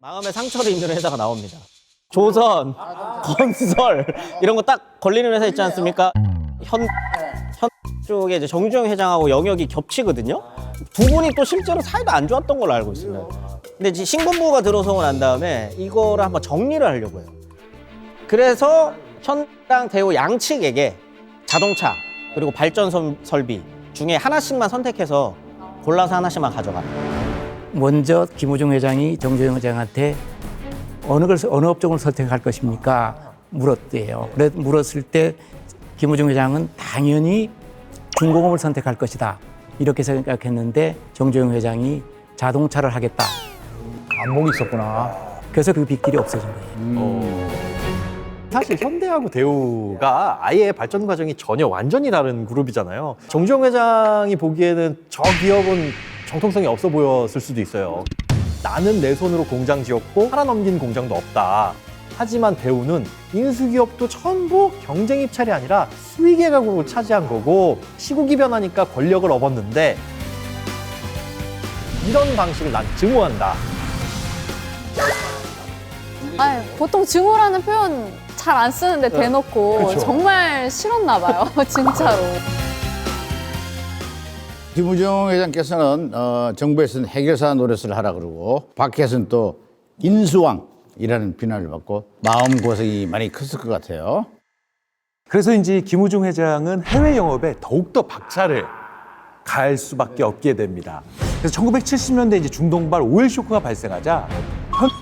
마음의 상처를 입는 회사가 나옵니다. 조선, 건설 이런 거 딱 걸리는 회사 있지 않습니까? 현 쪽에 이제 정주영 회장하고 영역이 겹치거든요. 두 분이 또 실제로 사이가 안 좋았던 걸로 알고 있습니다. 근데 이제 신군부가 들어서고 난 다음에 이거를 한번 정리를 하려고 해요. 그래서 현당 대우 양측에게 자동차 그리고 발전 설비 중에 하나씩만 선택해서 골라서 하나씩만 가져가. 먼저 김호중 회장이 정주영 회장한테 어느 업종을 선택할 것입니까? 물었대요. 그래 물었을 때 김호중 회장은 당연히 중공업을 선택할 것이다. 이렇게 생각했는데 정주영 회장이 자동차를 하겠다. 안목이 있었구나. 그래서 그 빅딜이 없어진 거예요. 사실 현대하고 대우가 아예 발전 과정이 전혀 완전히 다른 그룹이잖아요. 정주영 회장이 보기에는 저 기업은 정통성이 없어 보였을 수도 있어요. 나는 내 손으로 공장 지었고 팔아넘긴 공장도 없다. 하지만 대우는 인수기업도 전부 경쟁 입찰이 아니라 수익의 가구로 차지한 거고 시국이 변하니까 권력을 얻었는데 이런 방식을 난 증오한다. 아니, 보통 증오라는 표현 잘 안 쓰는데 대놓고 그쵸. 정말 싫었나 봐요, 진짜로. 김우중 회장께서는 정부에서는 해결사 노릇을 하라 그러고 밖에서는 또 인수왕이라는 비난을 받고 마음고생이 많이 컸을 것 같아요. 그래서인지 김우중 회장은 해외 영업에 더욱더 박차를 가할 수밖에 없게 됩니다. 그래서 1970년대 이제 중동발 오일 쇼크가 발생하자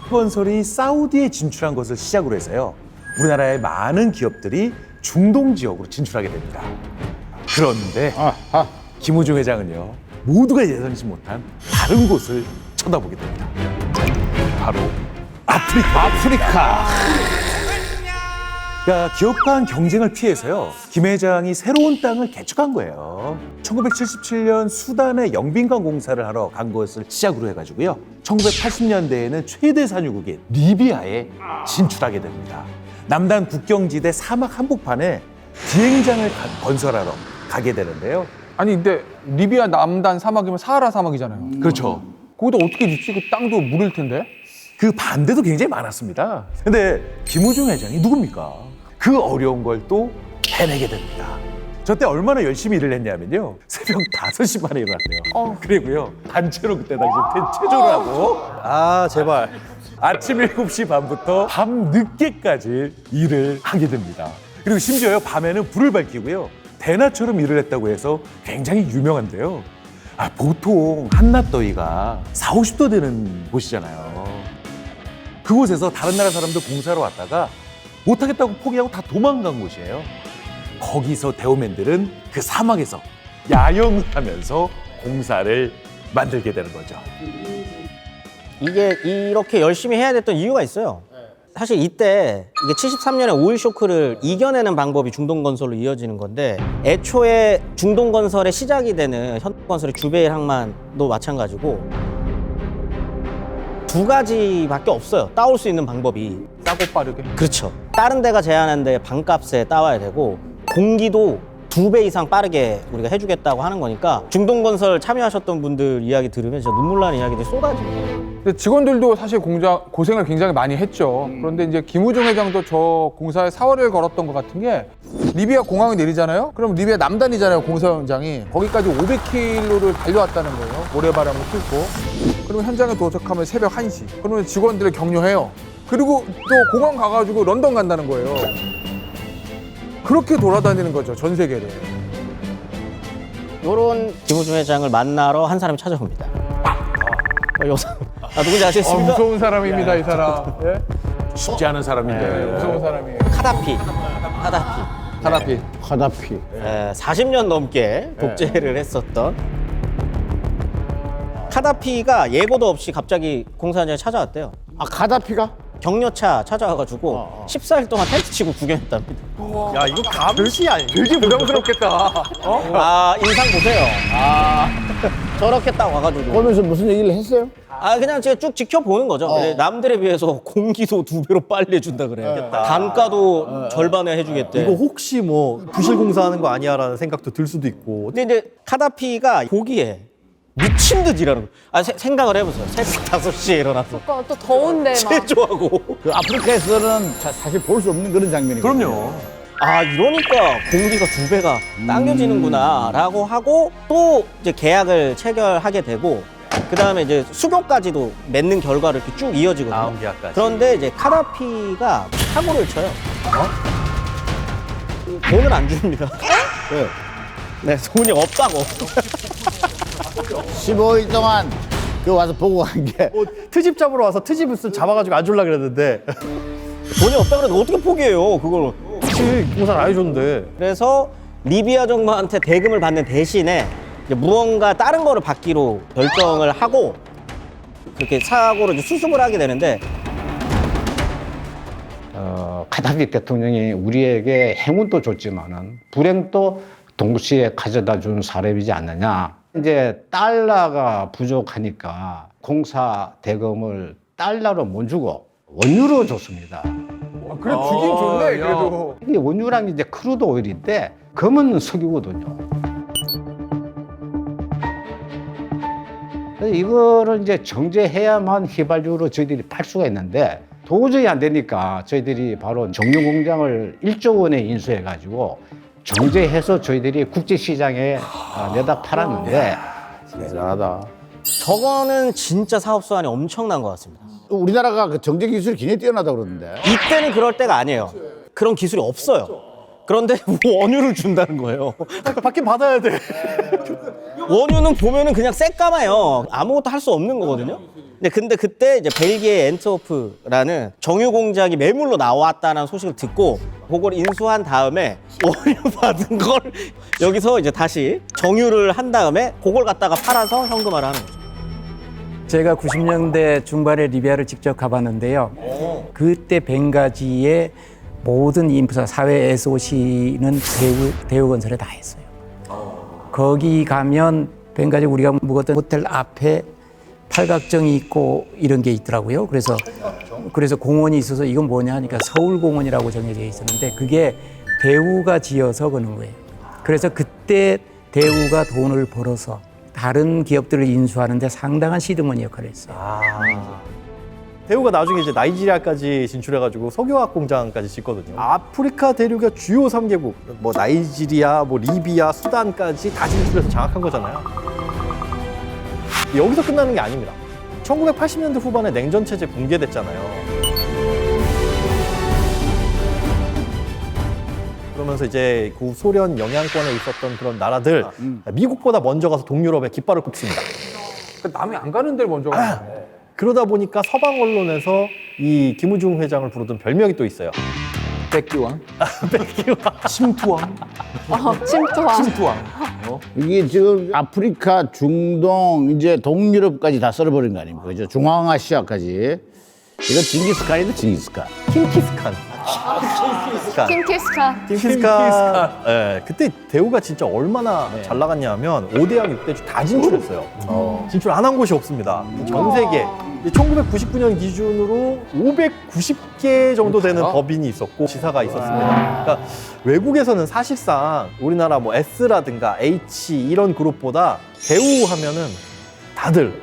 현건설이 사우디에 진출한 것을 시작으로 해서요. 우리나라의 많은 기업들이 중동 지역으로 진출하게 됩니다. 그런데 김우중 회장은요. 모두가 예상치 못한 다른 곳을 쳐다보게 됩니다. 바로 아프리카. 그러니까 기업 간 경쟁을 피해서요. 김 회장이 새로운 땅을 개척한 거예요. 1977년 수단의 영빈관 공사를 하러 간 것을 시작으로 해가지고요. 1980년대에는 최대 산유국인 리비아에 진출하게 됩니다. 남단 국경지대 사막 한복판에 비행장을 건설하러 가게 되는데요. 아니 근데 리비아 남단 사막이면 사하라 사막이잖아요. 그렇죠. 거기다 어떻게 짓지? 그 땅도 물일 텐데. 그 반대도 굉장히 많았습니다. 근데 김우중 회장이 누굽니까? 그 어려운 걸 또 해내게 됩니다. 저 때 얼마나 열심히 일을 했냐면요. 새벽 5시 반에 일어났대요. 그리고요. 단체로 그때 당시 체조를 하고 아 제발. 아침 7시 반부터 밤 늦게까지 일을 하게 됩니다. 그리고 심지어요. 밤에는 불을 밝히고요. 대낮처럼 일을 했다고 해서 굉장히 유명한데요. 보통 한낮 더위가 40~50도 되는 곳이잖아요. 그곳에서 다른 나라 사람들 공사하러 왔다가 못하겠다고 포기하고 다 도망간 곳이에요. 거기서 대우맨들은 그 사막에서 야영을 하면서 공사를 만들게 되는 거죠. 이게 이렇게 열심히 해야 됐던 이유가 있어요. 사실 이때 이게 73년에 오일 쇼크를 이겨내는 방법이 중동건설로 이어지는 건데 애초에 중동건설의 시작이 되는 현대건설의 주베일 항만도 마찬가지고 두 가지밖에 없어요. 따올 수 있는 방법이. 싸고 빠르게. 그렇죠. 다른 데가 제한하는데 반값에 따와야 되고 공기도 2배 이상 빠르게 우리가 해주겠다고 하는 거니까 중동건설 참여하셨던 분들 이야기 들으면 진짜 눈물 나는 이야기들이 쏟아집니다. 근데 직원들도 사실 공장 고생을 굉장히 많이 했죠. 그런데 이제 김우중 회장도 저 공사에 사활을 걸었던 것 같은 게 리비아 공항에 내리잖아요. 그럼 리비아 남단이잖아요. 공사 현장이. 거기까지 500km를 달려왔다는 거예요. 모래바람을 뚫고. 그러면 현장에 도착하면 새벽 1시. 그러면 직원들을 격려해요. 그리고 또 공항 가가지고 런던 간다는 거예요. 그렇게 돌아다니는 거죠. 전 세계를. 요런 김우중 회장을 만나러 한 사람이 찾아옵니다. 누군지 아시겠습니까? 무서운 사람입니다, 이 사람. 예? 쉽지 않은 사람인데. 무서운 사람이에요. 카다피. 카다피. 카다피. 40년 넘게 독재를 했었던 카다피가 예고도 없이 갑자기 공사 현장에 찾아왔대요. 카다피가? 격려차 찾아와가지고 14일 동안 텐트 치고 구경했답니다. 야 이거 감시 아니야? 되게 부담스럽겠다. 인상 보세요. 저렇게 딱 와가지고. 오면서 무슨 얘기를 했어요? 그냥 제가 쭉 지켜보는 거죠. 남들에 비해서 공기도 2배로 빨리 해준다 그래. 단가도 절반에 해주겠대. 이거 혹시 뭐 부실 공사하는 거 아니야라는 생각도 들 수도 있고. 근데 이제 카다피가 보기에 미친 듯이 일하는 거예요. 생각을 해보세요. 새벽 5시에 일어나서 그러니까 또 더운데 막. 체조하고. 그 아프리카에서는 사실 볼 수 없는 그런 장면이거든요. 그럼요. 아, 이러니까 공기가 2배가 당겨지는구나라고 하고 또 이제 계약을 체결하게 되고 그 다음에 이제 수교까지도 맺는 결과를 이렇게 쭉 이어지거든요. 다음 계약까지. 그런데 이제 카다피가 사고를 쳐요. 돈을 안 줍니다. 네. 네, 돈이 없다고. 15일 동안 그 와서 보고 간 게 뭐 트집 잡으러 와서 트집을 잡아가지고 안 주려고 그랬는데 돈이 없다 그래도 어떻게 포기해요, 그걸. 사실 공사를 안 해줬는데 그래서 리비아 정부한테 대금을 받는 대신에 이제 무언가 다른 거를 받기로 결정을 하고 그렇게 사고로 이제 수습을 하게 되는데 카다피 대통령이 우리에게 행운도 줬지만은 불행도 동시에 가져다 준 사람이지 않느냐. 이제 달러가 부족하니까 공사 대금을 달러로 못 주고 원유로 줬습니다. 그래 주긴 좋네 그래도. 이게 원유랑 이제 크루드 오일인데 검은 석유거든요. 그래서 이거를 이제 정제해야만 휘발유로 저희들이 팔 수가 있는데 도저히 안 되니까 저희들이 바로 정유 공장을 1조 원에 인수해 가지고 정제해서 저희들이 국제시장에 내다 팔았는데 대단하다. 저거는 진짜 사업 수완이 엄청난 것 같습니다. 우리나라가 그 정제 기술이 굉장히 뛰어나다고 그러는데. 이때는 그럴 때가 아니에요. 그런 기술이 없어요. 그런데 원유를 준다는 거예요. 받긴 받아야 돼. 원유는 보면은 그냥 새까마요. 아무것도 할 수 없는 거거든요. 근데 그때 이제 벨기에 엔트워프라는 정유 공장이 매물로 나왔다는 소식을 듣고 그걸 인수한 다음에 원유 받은 걸 여기서 이제 다시 정유를 한 다음에 그걸 갖다가 팔아서 현금화를 하는 거죠. 제가 90년대 중반에 리비아를 직접 가봤는데요. 그때 벵가지의 모든 인프라 사회 SOC는 대우건설에 다 했어요. 거기 가면 벵가지 우리가 묵었던 호텔 앞에 팔각정이 있고 이런 게 있더라고요. 그래서 공원이 있어서 이건 뭐냐 하니까 서울공원이라고 정해져 있었는데 그게 대우가 지어서 그런 거예요. 그래서 그때 대우가 돈을 벌어서 다른 기업들을 인수하는데 상당한 시드머니 역할을 했어요. 대우가 나중에 이제 나이지리아까지 진출해가지고 석유화학 공장까지 짓거든요. 아프리카 대륙의 주요 3개국, 뭐 나이지리아, 뭐 리비아, 수단까지 다 진출해서 장악한 거잖아요. 여기서 끝나는 게 아닙니다. 1980년대 후반에 냉전 체제 붕괴됐잖아요. 그러면서 이제 구소련 영향권에 있었던 그런 나라들 미국보다 먼저 가서 동유럽에 깃발을 꼽습니다. 남이 안 가는 데를 먼저 가네. 그러다 보니까 서방 언론에서 이 김우중 회장을 부르던 별명이 또 있어요. 백기왕, 침투왕. 침투왕. 침투왕. 이게 지금 아프리카, 중동, 이제 동유럽까지 다 썰어버린 거 아닙니까? 그죠? 중앙아시아까지. 이거 징기스칸인데 징기스칸. 킹키스칸. 킹키스칸. 킹키스칸. 예, 그때 대우가 진짜 얼마나 잘 나갔냐면 5대양 6대주 다 진출했어요. 진출 안 한 곳이 없습니다. 전 세계. 1999년 기준으로 590개 정도 되는 법인이 있었고 지사가 있었습니다. 그러니까 외국에서는 사실상 우리나라 뭐 S라든가 H 이런 그룹보다 대우 하면은 다들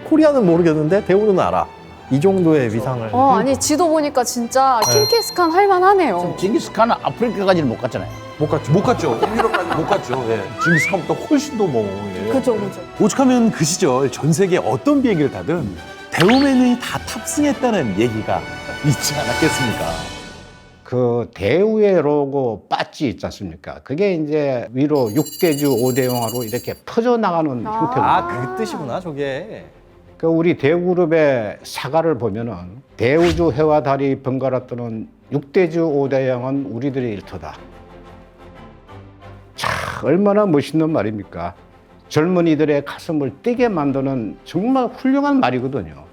코리아는 모르겠는데 대우는 알아. 이 정도의 위상을. 아니 지도 보니까 진짜 킹키스칸 할만하네요. 징기스칸은 아프리카까지는 못 갔잖아요. 못 갔죠. 유럽까지 못 갔죠. 예. 징기스칸보다 훨씬 더 뭐. 예. 그죠. 오죽하면 그 시절 전 세계 어떤 비행기를 타든 대우맨이 다 탑승했다는 얘기가 있지 않았겠습니까? 그 대우의 로고 배지 있지 않습니까? 그게 이제 위로 6대주 5대영화로 이렇게 퍼져나가는 형태입니다. 그 뜻이구나, 저게. 그 우리 대우그룹의 사과를 보면은 대우주 해와 달이 번갈아 뜨는 6대주 5대영은 우리들의 일터다. 참 얼마나 멋있는 말입니까? 젊은이들의 가슴을 뛰게 만드는 정말 훌륭한 말이거든요.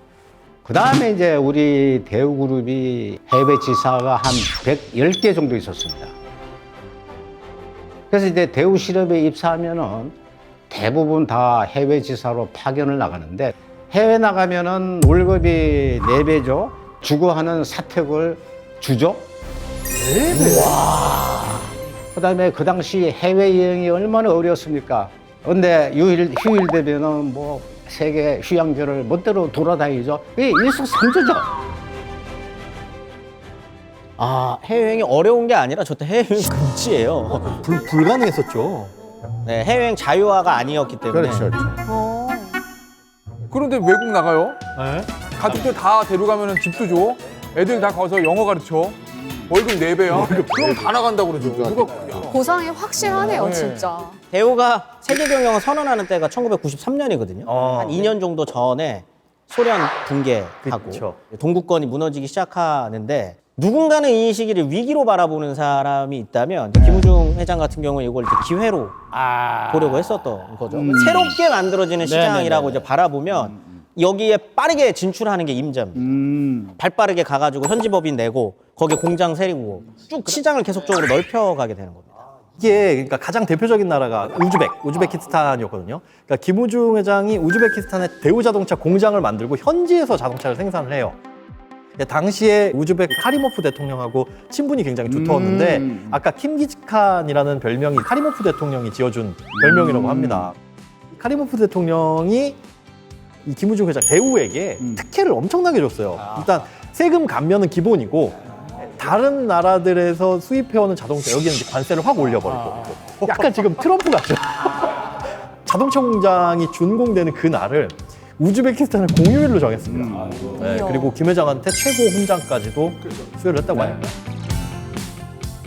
그 다음에 이제 우리 대우그룹이 해외 지사가 한 110개 정도 있었습니다. 그래서 이제 대우 실업에 입사하면은 대부분 다 해외 지사로 파견을 나가는데 해외 나가면은 월급이 4배죠. 주고 하는 사택을 주죠. 4배? 와. 그 다음에 그 당시 해외여행이 얼마나 어려웠습니까? 근데 휴일 되면은 뭐 세계 휴양지를 멋대로 돌아다니죠. 이게 일석삼조죠. 아, 해외여행이 어려운 게 아니라 저때 해외여행 금지예요. 불가능했었죠. 네, 해외여행 자유화가 아니었기 때문에. 그렇죠. 어. 그런데 외국 나가요? 네. 가족들 다 데려가면 집도 줘. 애들 다 가서 영어 가르쳐. 월급 4배야. 그럼 다 나간다고 그러죠. 누가 보상이 확실하네요, 네. 진짜. 대우가 세계 경영을 선언하는 때가 1993년이거든요. 한 2년 정도 전에 소련 붕괴하고 그쵸. 동구권이 무너지기 시작하는데 누군가는 이 시기를 위기로 바라보는 사람이 있다면 이제 김우중 회장 같은 경우는 이걸 이제 기회로 보려고 했었던 거죠. 새롭게 만들어지는 시장이라고 이제 바라보면 여기에 빠르게 진출하는 게 임자입니다. 발 빠르게 가가지고 현지 법인 내고 거기에 공장 세리고 쭉 시장을 계속적으로 넓혀가게 되는 겁니다. 이게 그러니까 가장 대표적인 나라가 우즈베키스탄이었거든요. 그러니까 김우중 회장이 우즈베키스탄에 대우자동차 공장을 만들고 현지에서 자동차를 생산을 해요. 당시에 우즈벡 카리모프 대통령하고 친분이 굉장히 두터웠는데 아까 킴기즈칸이라는 별명이 카리모프 대통령이 지어준 별명이라고 합니다. 카리모프 대통령이 이 김우중 회장 대우에게 특혜를 엄청나게 줬어요. 일단 세금 감면은 기본이고 다른 나라들에서 수입해오는 자동차 여기는 이제 관세를 확 올려버리고 약간 지금 트럼프 같죠. 자동차 공장이 준공되는 그 날을 우즈베키스탄을 공휴일로 정했습니다. 네, 그리고 김 회장한테 최고 훈장까지도 수여를 했다고 합니다.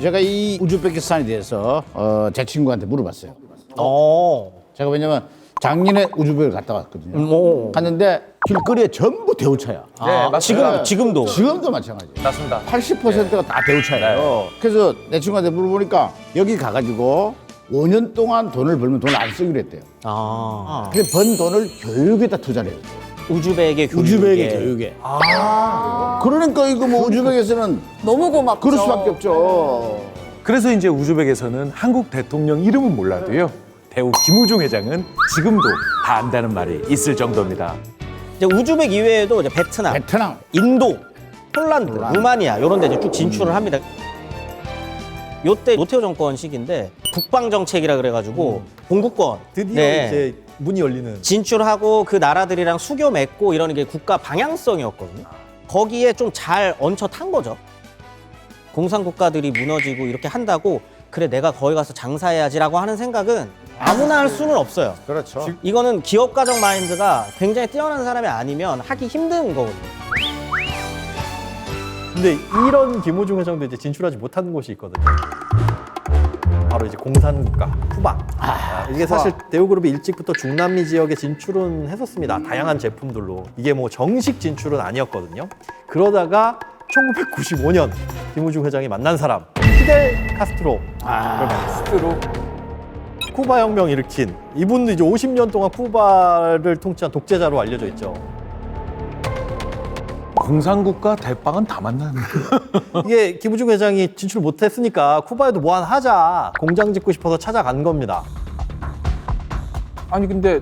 제가 이 우즈베키스탄에 대해서 제 친구한테 물어봤어요. 제가 왜냐면 작년에 우즈벡을 갔다 왔거든요. 갔는데 길거리에 전부 대우차야. 지금도 지금도 마찬가지예요. 맞습니다. 80%가 다 대우차예요. 그래서 내 친구한테 물어보니까 여기 가가지고 5년 동안 돈을 벌면 돈을 안 쓰기로 했대요. 그래서 번 돈을 교육에다 투자를 해요. 우즈벡의 교육에. 우즈벡의 교육에. 그러니까 이거 뭐 우즈벡에서는 너무 고맙죠. 그럴 수밖에 없죠. 그래서 이제 우즈벡에서는 한국 대통령 이름은 몰라도요. 대우 김우중 회장은 지금도 다 안다는 말이 있을 정도입니다. 이제 우즈벡 이외에도 이제 베트남, 인도, 폴란드, 루마니아 이런 데 이제 쭉 진출을 합니다. 요때 노태우 정권 시기인데 국방 정책이라 그래가지고 동구권 드디어 네, 이제 문이 열리는. 진출하고 그 나라들이랑 수교 맺고 이러는 게 국가 방향성이었거든요. 거기에 좀 잘 얹혀 탄 거죠. 공산국가들이 무너지고 이렇게 한다고 그래 내가 거기 가서 장사해야지라고 하는 생각은 아무나 할 수는 없어요. 그렇죠. 이거는 기업가적 마인드가 굉장히 뛰어난 사람이 아니면 하기 힘든 거거든요. 근데 이런 김우중 회장도 이제 진출하지 못하는 곳이 있거든요. 바로 이제 공산국가 쿠바. 이게 사실 대우그룹이 일찍부터 중남미 지역에 진출은 했었습니다. 다양한 제품들로. 이게 뭐 정식 진출은 아니었거든요. 그러다가 1995년 김우중 회장이 만난 사람 피델 카스트로를 만났어요. 쿠바 혁명 일으킨 이분도 이제 50년 동안 쿠바를 통치한 독재자로 알려져 있죠. 공산국가 대빵은 다 만나는 이게 김우중 회장이 진출 못했으니까 쿠바에도 뭐 하나 하자 공장 짓고 싶어서 찾아간 겁니다. 아니 근데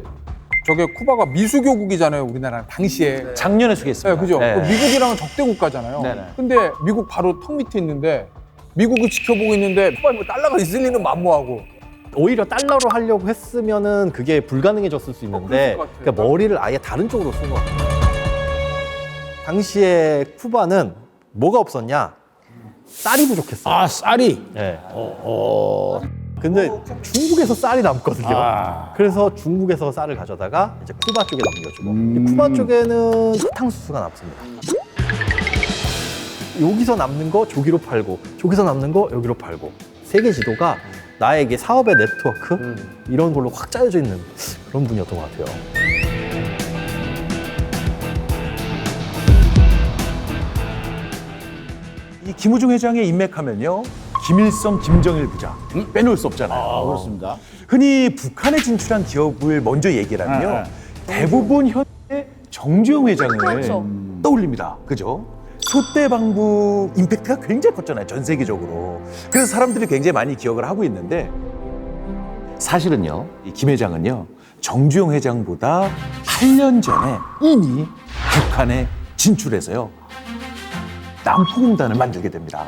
저게 쿠바가 미수교국이잖아요, 우리나라 당시에. 작년에 수겠습니다. 네, 그죠? 네. 미국이랑은 적대 국가잖아요. 네네. 근데 미국 바로 턱 밑에 있는데 미국을 지켜보고 있는데 쿠바에 뭐 달러가 있을 리는 만무하고. 오히려 달러로 하려고 했으면은 그게 불가능해졌을 수 있는데 그랬을 것 같아요. 그러니까 머리를 아예 다른 쪽으로 쓴 것 같아요. 당시에 쿠바는 뭐가 없었냐? 쌀이 부족했어요. 아, 쌀이. 네. 근데 중국에서 쌀이 남거든요. 그래서 중국에서 쌀을 가져다가 이제 쿠바 쪽에 넘겨주고 쿠바 쪽에는 사탕수수가 남습니다. 여기서 남는 거 저기로 팔고 저기서 남는 거 여기로 팔고 세계 지도가 나에게 사업의 네트워크 이런 걸로 확 짜여져 있는 그런 분이었던 것 같아요. 이 김우중 회장의 인맥하면요. 김일성, 김정일 부자 빼놓을 수 없잖아요. 그렇습니다. 흔히 북한에 진출한 기업을 먼저 얘기를 하면요. 대부분 현재 정주영 회장을 그렇죠. 떠올립니다. 그죠? 소떼방부 임팩트가 굉장히 컸잖아요. 전 세계적으로. 그래서 사람들이 굉장히 많이 기억을 하고 있는데 사실은요. 이 김 회장은요. 정주영 회장보다 8년 전에 이미 북한에 진출해서요. 남포공단을 만들게 됩니다.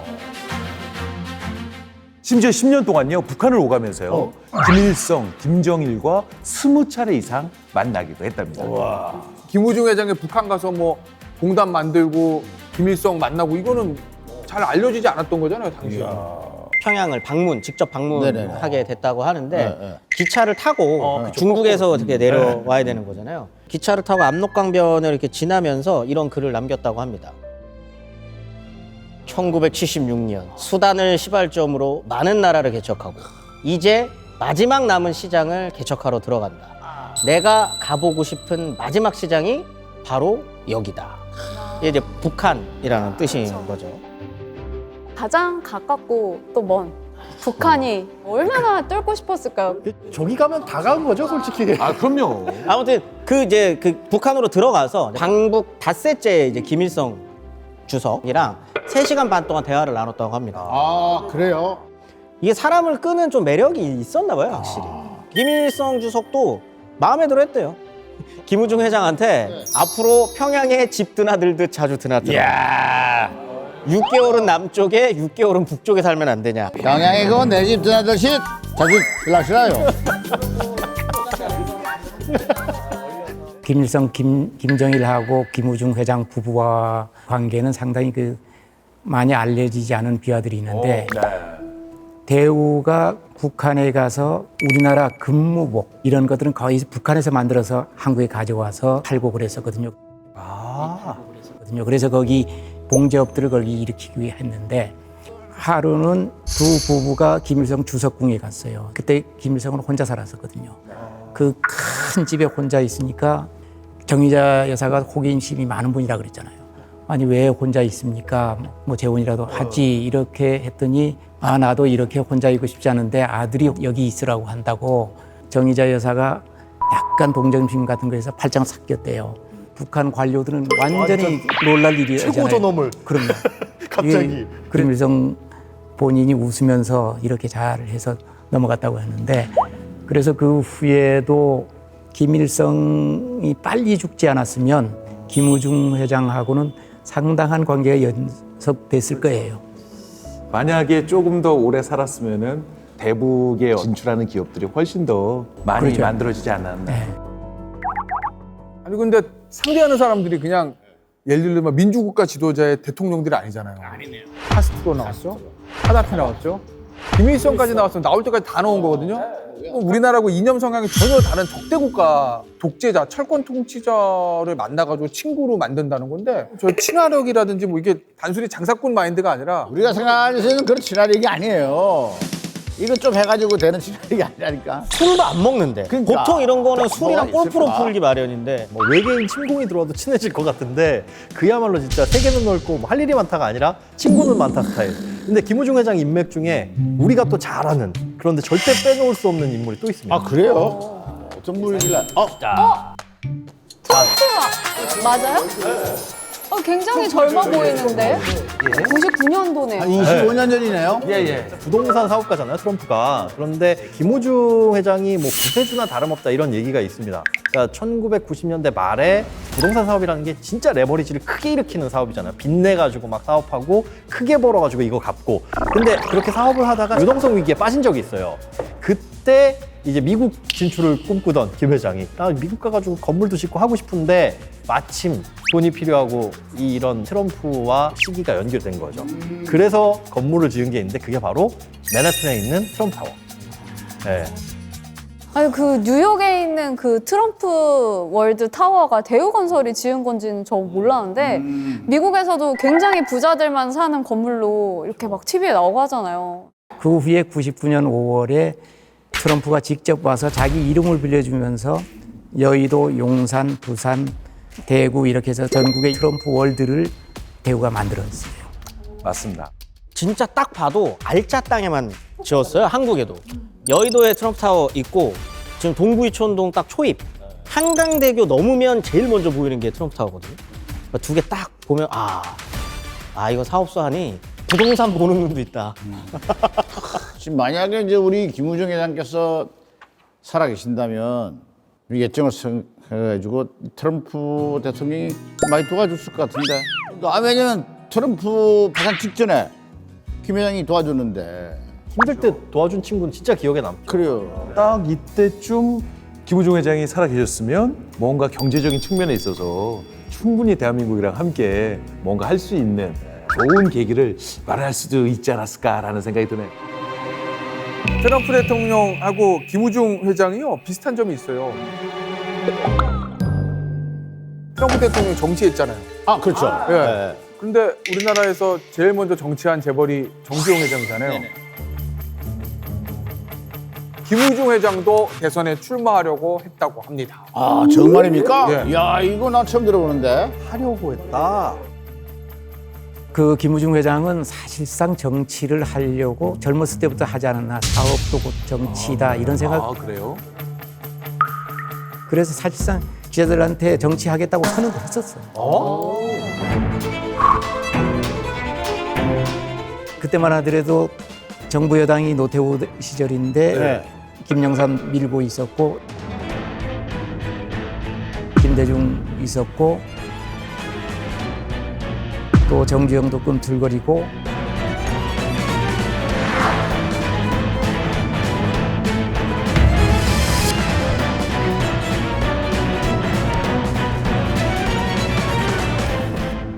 심지어 10년 동안요 북한을 오가면서요 김일성, 김정일과 20차례 이상 만나기도 했답니다. 김우중 회장이 북한 가서 뭐 공단 만들고 김일성 만나고 이거는 잘 알려지지 않았던 거잖아요, 당시에. 평양을 직접 방문하게 됐다고 하는데 네. 기차를 타고 중국에서 어떻게 내려와야 되는 거잖아요. 기차를 타고 압록강변을 이렇게 지나면서 이런 글을 남겼다고 합니다. 1976년 수단을 시발점으로 많은 나라를 개척하고 이제 마지막 남은 시장을 개척하러 들어간다. 내가 가보고 싶은 마지막 시장이 바로 여기다. 이게 이제 북한이라는 뜻인 거죠. 가장 가깝고 또 먼 북한이 얼마나 뚫고 싶었을까요? 저기 가면 다 간 거죠, 솔직히. 아 그럼요. 아무튼 그 북한으로 들어가서 방북 닷새째 이제 김일성 주석이랑 3시간 반 동안 대화를 나눴다고 합니다. 아, 그래요? 이게 사람을 끄는 좀 매력이 있었나 봐요, 확실히. 김일성 주석도 마음에 들어 했대요. 김우중 회장한테 앞으로 평양에 집 드나들듯 자주 드나들어. 6개월은 남쪽에 6개월은 북쪽에 살면 안 되냐. 평양에 그건 내 집 드나들듯이 자주 연락시라요. 김일성, 김정일하고 김우중 회장 부부와 관계는 상당히 많이 알려지지 않은 비화들이 있는데 대우가 북한에 가서 우리나라 근무복 이런 것들은 거의 북한에서 만들어서 한국에 가져와서 팔고 그랬었거든요. 그래서 거기 봉제업들을 거기 일으키기 위해 했는데 하루는 두 부부가 김일성 주석궁에 갔어요. 그때 김일성은 혼자 살았었거든요. 그 큰 집에 혼자 있으니까 정의자 여사가 호기심이 많은 분이라 그랬잖아요. 아니 왜 혼자 있습니까? 뭐 재혼이라도 하지 이렇게 했더니 아 나도 이렇게 혼자 있고 싶지 않은데 아들이 여기 있으라고 한다고 정의자 여사가 약간 동정심 같은 거에서 팔짱 싹 꼈대요. 북한 관료들은 완전히 놀랄 일이잖아요. 최고 존엄을. 그럼요. 갑자기. 김일성 본인이 웃으면서 이렇게 잘 해서 넘어갔다고 했는데 그래서 그 후에도 김일성이 빨리 죽지 않았으면 김우중 회장하고는 상당한 관계가 연습됐을 거예요. 만약에 조금 더 오래 살았으면은 대북에 진출하는 기업들이 훨씬 더 많이 그렇죠. 만들어지지 않았나. 아니 근데 상대하는 사람들이 그냥 예를 들면 민주국가 지도자의 대통령들이 아니잖아요. 아니네요. 카스트로 나왔죠. 카다피 나왔죠. 김일성까지 나왔으면 나올 때까지 다 나온 거거든요. 우리나라하고 이념 성향이 전혀 다른 적대국가 독재자, 철권 통치자를 만나가지고 친구로 만든다는 건데 저 친화력이라든지 뭐 이게 단순히 장사꾼 마인드가 아니라 우리가 생각하는 그런 친화력이 아니에요. 이거 좀 해가지고 되는 친화력이 아니라니까. 술도 안 먹는데. 그러니까. 보통 이런 거는 술이랑 뭐가 골프로 있을까? 풀기 마련인데 뭐 외계인 침공이 들어와도 친해질 것 같은데 그야말로 진짜 세계는 넓고 뭐할 일이 많다가 아니라 친구는 많다 스타일. 근데 김우중 회장 인맥 중에 우리가 또 잘 아는 그런데 절대 빼놓을 수 없는 인물이 또 있습니다. 아, 그래요? 어떤 분이길래? 맞아요? 굉장히 젊어 보이는데? 99년도네요. 25년 전이네요. 부동산 사업가잖아요, 트럼프가. 그런데 김우중 회장이 뭐 구세주나 다름없다 이런 얘기가 있습니다. 그러니까 1990년대 말에 부동산 사업이라는 게 진짜 레버리지를 크게 일으키는 사업이잖아요. 빚내가지고 막 사업하고 크게 벌어가지고 이거 갚고. 근데 그렇게 사업을 하다가 유동성 위기에 빠진 적이 있어요. 그때 이제 미국 진출을 꿈꾸던 김 회장이 나 미국 가가지고 건물도 짓고 하고 싶은데 마침 돈이 필요하고 이런 트럼프와 시기가 연결된 거죠. 그래서 건물을 지은 게 있는데 그게 바로 맨하튼에 있는 트럼프 타워. 네. 아니 그 뉴욕에 있는 그 트럼프 월드 타워가 대우건설이 지은 건지는 저 몰랐는데 미국에서도 굉장히 부자들만 사는 건물로 이렇게 막 TV에 나오고 하잖아요. 그 후에 99년 5월에 트럼프가 직접 와서 자기 이름을 빌려주면서 여의도, 용산, 부산, 대구 이렇게 해서 전국의 트럼프 월드를 대우가 만들었어요. 맞습니다. 진짜 딱 봐도 알짜 땅에만 지었어요. 한국에도. 여의도에 트럼프 타워 있고 지금 동부이촌동 딱 초입. 한강대교 넘으면 제일 먼저 보이는 게 트럼프 타워거든요. 두 개 딱 보면 이거 사업소 하니 부동산 보는 눈도 있다. 지금 만약에 이제 우리 김우중 회장께서 살아계신다면 우리 예정을 해가지고 트럼프 대통령이 많이 도와줬을 것 같은데. 왜냐면 트럼프 파산 직전에 김 회장이 도와줬는데 힘들 때 도와준 친구는 진짜 기억에 남죠. 그래요. 딱 이때쯤 김우중 회장이 살아 계셨으면 뭔가 경제적인 측면에 있어서 충분히 대한민국이랑 함께 뭔가 할 수 있는 좋은 계기를 마련할 수도 있지 않았을까라는 생각이 드네요. 트럼프 대통령하고 김우중 회장이요 비슷한 점이 있어요. 트럼프 대통령이 정치했잖아요. 아, 그렇죠. 예. 근데 우리나라에서 제일 먼저 정치한 재벌이 정주영 회장이잖아요. 김우중 회장도 대선에 출마하려고 했다고 합니다. 아, 정말입니까? 예. 야, 이거 나 처음 들어보는데. 하려고 했다. 그 김우중 회장은 사실상 정치를 하려고 젊었을 때부터 하지 않았나. 사업도 곧 정치다 이런 생각. 아, 그래요? 그래서 사실상 기자들한테 정치하겠다고 선언도 했었어요. 그때만 하더라도 정부 여당이 노태우 시절인데 네. 김영삼 밀고 있었고 김대중 있었고 또 정주영도 꿈틀거리고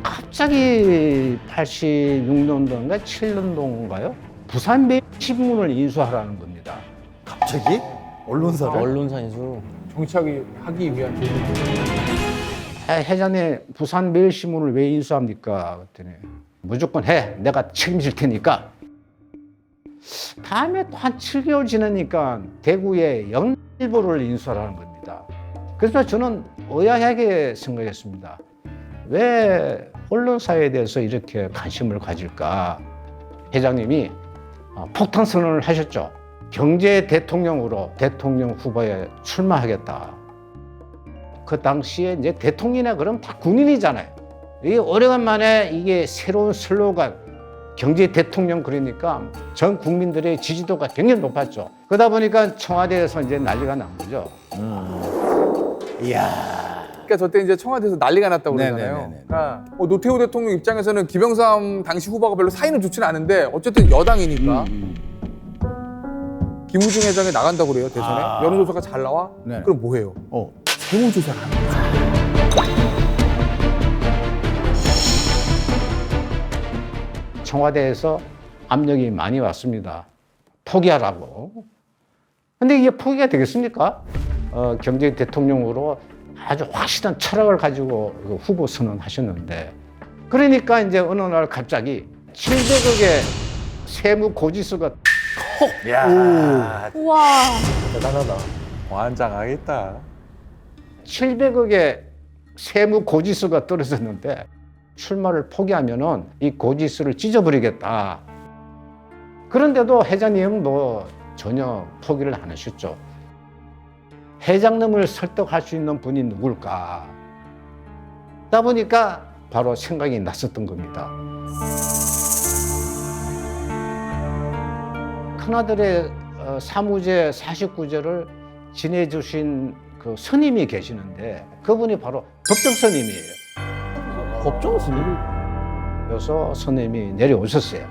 갑자기 86년도인가 7년도인가요? 부산 매일신문을 인수하라는 겁니다. 갑자기? 언론사를? 언론사 인수. 정치하기 하기 위한 회장님 부산 매일신문을 왜 인수합니까? 그랬더니 무조건 해. 내가 책임질 테니까. 다음에 또 한 7개월 지나니까 대구에 영일보를 인수하라는 겁니다. 그래서 저는 의아하게 생각했습니다. 왜 언론사에 대해서 이렇게 관심을 가질까? 회장님이 폭탄 선언을 하셨죠. 경제 대통령으로 대통령 후보에 출마하겠다. 그 당시에 이제 대통령이나 그럼 다 군인이잖아요. 이게 오래간만에 이게 새로운 슬로건 경제 대통령 그러니까 전 국민들의 지지도가 굉장히 높았죠. 그러다 보니까 청와대에서 이제 난리가 난 거죠. 그러니까 저때 이제 청와대에서 난리가 났다고 그러잖아요. 네네네네. 그러니까 노태우 대통령 입장에서는 김영삼 당시 후보가 별로 사이는 좋지는 않은데 어쨌든 여당이니까 김우중 회장이 나간다고 그래요 대선에. 여론조사가 잘 나와? 네네. 그럼 뭐 해요? 세무조사를 하는 거죠. 청와대에서 압력이 많이 왔습니다. 포기하라고. 근데 이게 포기가 되겠습니까? 경제 대통령으로 아주 확실한 철학을 가지고 그 후보 선언하셨는데 그러니까 이제 어느 날 갑자기 700억의 세무 고지서가 야, 우와. 대단하다. 환장하겠다. 700억의 세무 고지서가 떨어졌는데 출마를 포기하면은 이 고지서를 찢어버리겠다. 그런데도 회장님은 뭐 전혀 포기를 안 하셨죠. 회장님을 설득할 수 있는 분이 누굴까? 그러다 보니까 바로 생각이 났었던 겁니다. 큰아들의 사무제 49제를 지내주신 그 스님이 계시는데 그분이 바로 법정 스님이에요. 법정 스님? 그래서 스님이 내려오셨어요.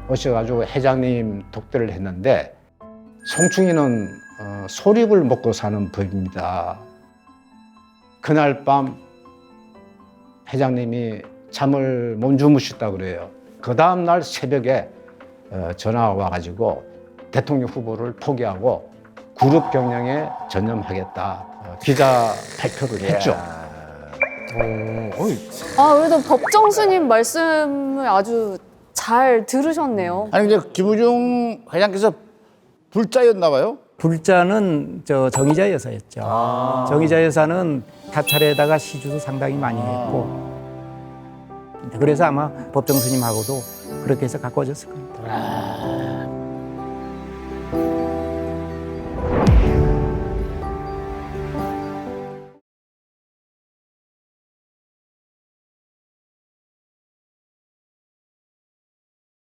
오셔가지고 회장님 독대를 했는데 송충이는 소립을 먹고 사는 법입니다. 그날 밤 회장님이 잠을 못 주무셨다 그래요. 그 다음날 새벽에 전화가 와가지고 대통령 후보를 포기하고 그룹 경영에 전념하겠다. 기자 발표를 했죠. 아, 그래도 법정 스님 말씀을 아주 잘 들으셨네요. 아니, 근데 김우중 회장께서 불자였나 봐요? 불자는 저 정의자 여사였죠. 정의자 여사는 타찰에다가 시주도 상당히 많이 했고 그래서 아마 법정 스님하고도 그렇게 해서 가까워졌을 겁니다.